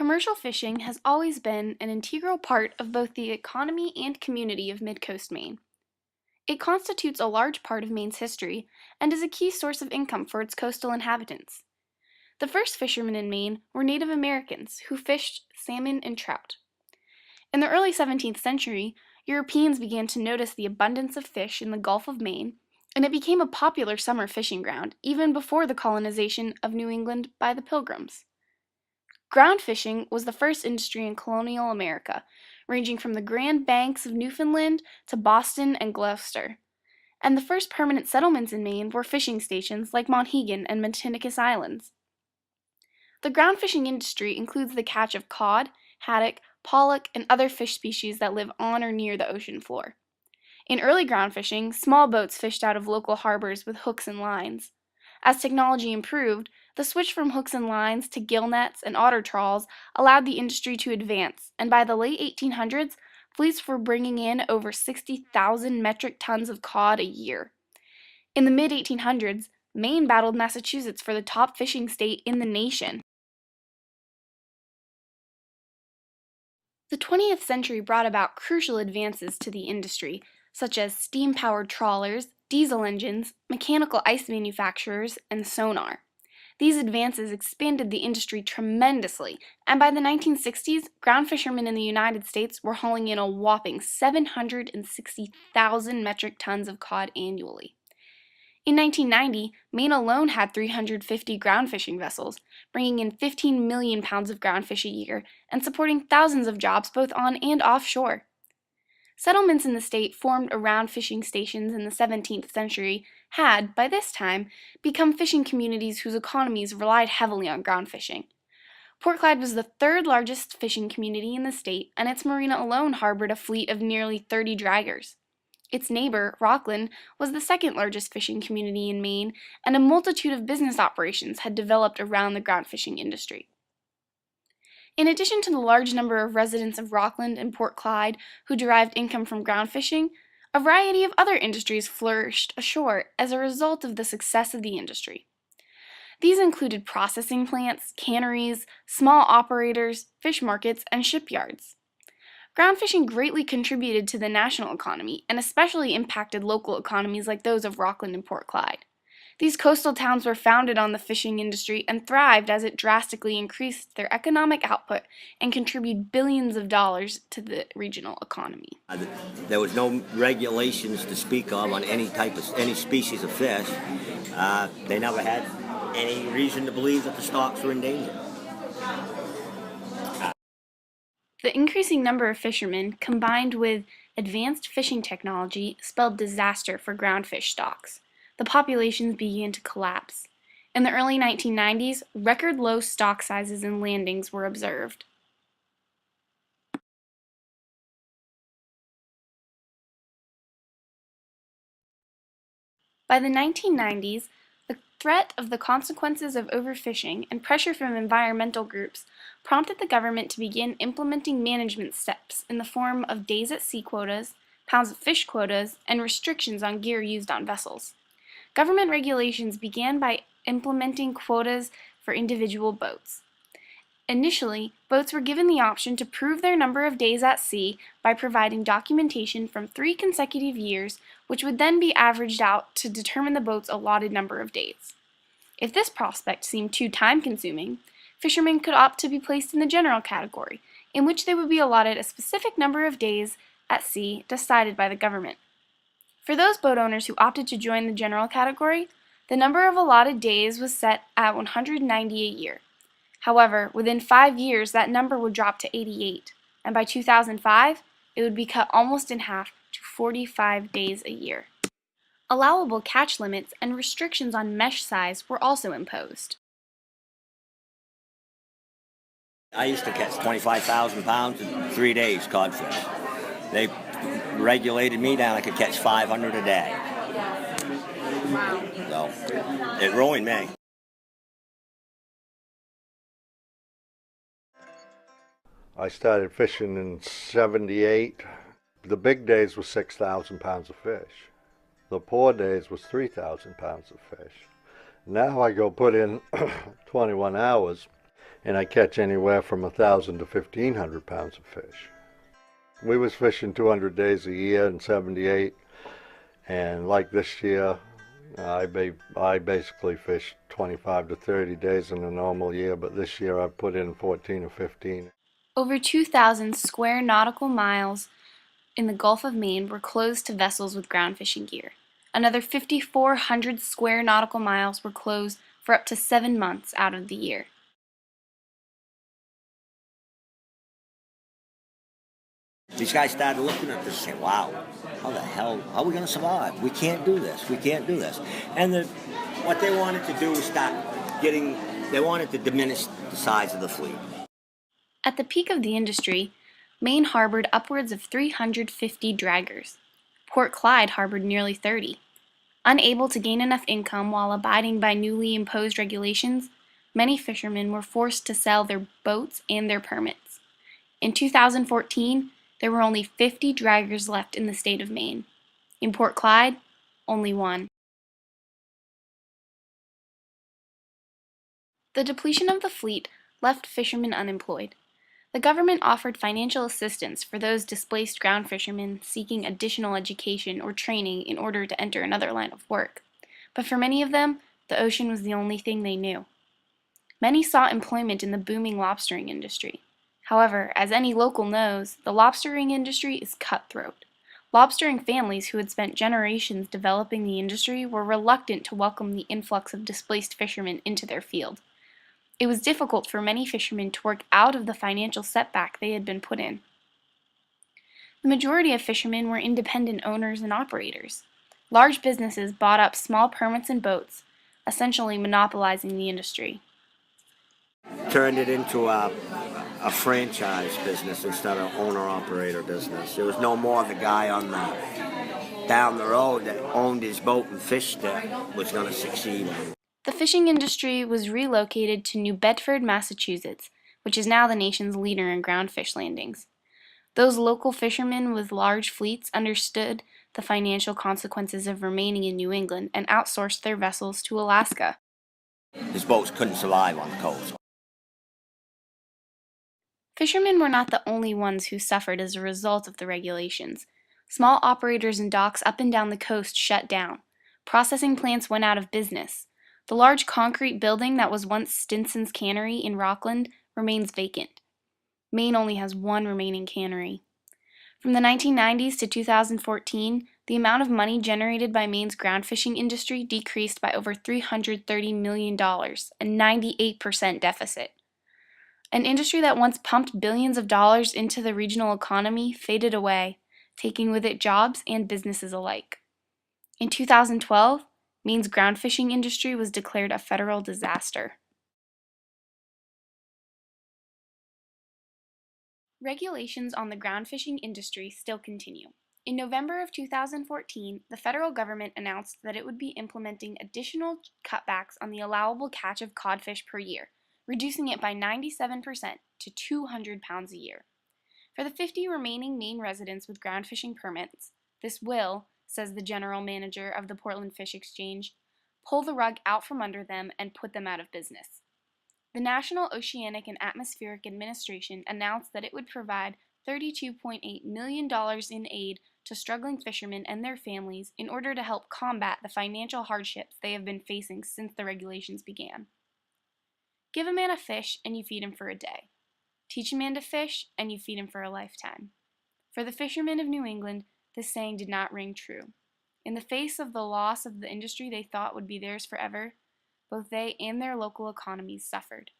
Commercial fishing has always been an integral part of both the economy and community of Mid-Coast Maine. It constitutes a large part of Maine's history and is a key source of income for its coastal inhabitants. The first fishermen in Maine were Native Americans who fished salmon and trout. In the early 17th century, Europeans began to notice the abundance of fish in the Gulf of Maine, and it became a popular summer fishing ground even before the colonization of New England by the Pilgrims. Ground fishing was the first industry in colonial America, ranging from the Grand Banks of Newfoundland to Boston and Gloucester. And the first permanent settlements in Maine were fishing stations like Monhegan and Matinicus Islands. The ground fishing industry includes the catch of cod, haddock, pollock, and other fish species that live on or near the ocean floor. In early ground fishing, small boats fished out of local harbors with hooks and lines. As technology improved, the switch from hooks and lines to gill nets and otter trawls allowed the industry to advance, and by the late 1800s, fleets were bringing in over 60,000 metric tons of cod a year. In the mid-1800s, Maine battled Massachusetts for the top fishing state in the nation. The 20th century brought about crucial advances to the industry, such as steam-powered trawlers, diesel engines, mechanical ice manufacturers, and sonar. These advances expanded the industry tremendously, and by the 1960s, ground fishermen in the United States were hauling in a whopping 760,000 metric tons of cod annually. In 1990, Maine alone had 350 ground fishing vessels, bringing in 15 million pounds of ground fish a year and supporting thousands of jobs both on and offshore. Settlements in the state formed around fishing stations in the 17th century had, by this time, become fishing communities whose economies relied heavily on ground fishing. Port Clyde was the third largest fishing community in the state, and its marina alone harbored a fleet of nearly 30 draggers. Its neighbor, Rockland, was the second largest fishing community in Maine, and a multitude of business operations had developed around the ground fishing industry. In addition to the large number of residents of Rockland and Port Clyde who derived income from ground fishing, a variety of other industries flourished ashore as a result of the success of the industry. These included processing plants, canneries, small operators, fish markets, and shipyards. Ground fishing greatly contributed to the national economy and especially impacted local economies like those of Rockland and Port Clyde. These coastal towns were founded on the fishing industry and thrived as it drastically increased their economic output and contributed billions of dollars to the regional economy. There was no regulations to speak of on any species of fish. They never had any reason to believe that the stocks were in danger. The increasing number of fishermen, combined with advanced fishing technology, spelled disaster for ground fish stocks. The populations began to collapse. In the early 1990s, record low stock sizes and landings were observed. By the 1990s, the threat of the consequences of overfishing and pressure from environmental groups prompted the government to begin implementing management steps in the form of days at sea quotas, pounds of fish quotas, and restrictions on gear used on vessels. Government regulations began by implementing quotas for individual boats. Initially, boats were given the option to prove their number of days at sea by providing documentation from 3 consecutive years, which would then be averaged out to determine the boat's allotted number of days. If this prospect seemed too time-consuming, fishermen could opt to be placed in the general category, in which they would be allotted a specific number of days at sea decided by the government. For those boat owners who opted to join the general category, the number of allotted days was set at 190 a year. However, within 5 years, that number would drop to 88, and by 2005, it would be cut almost in half to 45 days a year. Allowable catch limits and restrictions on mesh size were also imposed. I used to catch 25,000 pounds in 3 days codfish. They regulated me down. I could catch 500 a day. So it ruined me. I started fishing in '78. The big days were 6,000 pounds of fish. The poor days was 3,000 pounds of fish. Now I go put in 21 hours and I catch anywhere from 1,000 to 1,500 pounds of fish. We was fishing 200 days a year in '78, and like this year, I basically fish 25 to 30 days in a normal year, but this year I've put in 14 or 15. Over 2,000 square nautical miles in the Gulf of Maine were closed to vessels with ground fishing gear. Another 5,400 square nautical miles were closed for up to 7 months out of the year. These guys started looking at this and saying, wow, how the hell, how are we going to survive? We can't do this. We can't do this. And what they wanted to do was they wanted to diminish the size of the fleet. At the peak of the industry, Maine harbored upwards of 350 draggers. Port Clyde harbored nearly 30. Unable to gain enough income while abiding by newly imposed regulations, many fishermen were forced to sell their boats and their permits. In 2014, there were only 50 draggers left in the state of Maine. In Port Clyde, only one. The depletion of the fleet left fishermen unemployed. The government offered financial assistance for those displaced ground fishermen seeking additional education or training in order to enter another line of work. But for many of them, the ocean was the only thing they knew. Many sought employment in the booming lobstering industry. However, as any local knows, the lobstering industry is cutthroat. Lobstering families who had spent generations developing the industry were reluctant to welcome the influx of displaced fishermen into their field. It was difficult for many fishermen to work out of the financial setback they had been put in. The majority of fishermen were independent owners and operators. Large businesses bought up small permits and boats, essentially monopolizing the industry. Turned it into a franchise business instead of owner-operator business. There was no more the guy down the road that owned his boat and fished that was going to succeed. The fishing industry was relocated to New Bedford, Massachusetts, which is now the nation's leader in ground fish landings. Those local fishermen with large fleets understood the financial consequences of remaining in New England and outsourced their vessels to Alaska. His boats couldn't survive on the coast. Fishermen were not the only ones who suffered as a result of the regulations. Small operators and docks up and down the coast shut down. Processing plants went out of business. The large concrete building that was once Stinson's Cannery in Rockland remains vacant. Maine only has one remaining cannery. From the 1990s to 2014, the amount of money generated by Maine's ground fishing industry decreased by over $330 million, a 98% deficit. An industry that once pumped billions of dollars into the regional economy faded away, taking with it jobs and businesses alike. In 2012, Maine's ground fishing industry was declared a federal disaster. Regulations on the ground fishing industry still continue. In November of 2014, the federal government announced that it would be implementing additional cutbacks on the allowable catch of codfish per year, reducing it by 97% to 200 pounds a year. For the 50 remaining Maine residents with ground fishing permits, this will, says the general manager of the Portland Fish Exchange, pull the rug out from under them and put them out of business. The National Oceanic and Atmospheric Administration announced that it would provide $32.8 million in aid to struggling fishermen and their families in order to help combat the financial hardships they have been facing since the regulations began. Give a man a fish and you feed him for a day. Teach a man to fish and you feed him for a lifetime. For the fishermen of New England, this saying did not ring true. In the face of the loss of the industry they thought would be theirs forever, both they and their local economies suffered.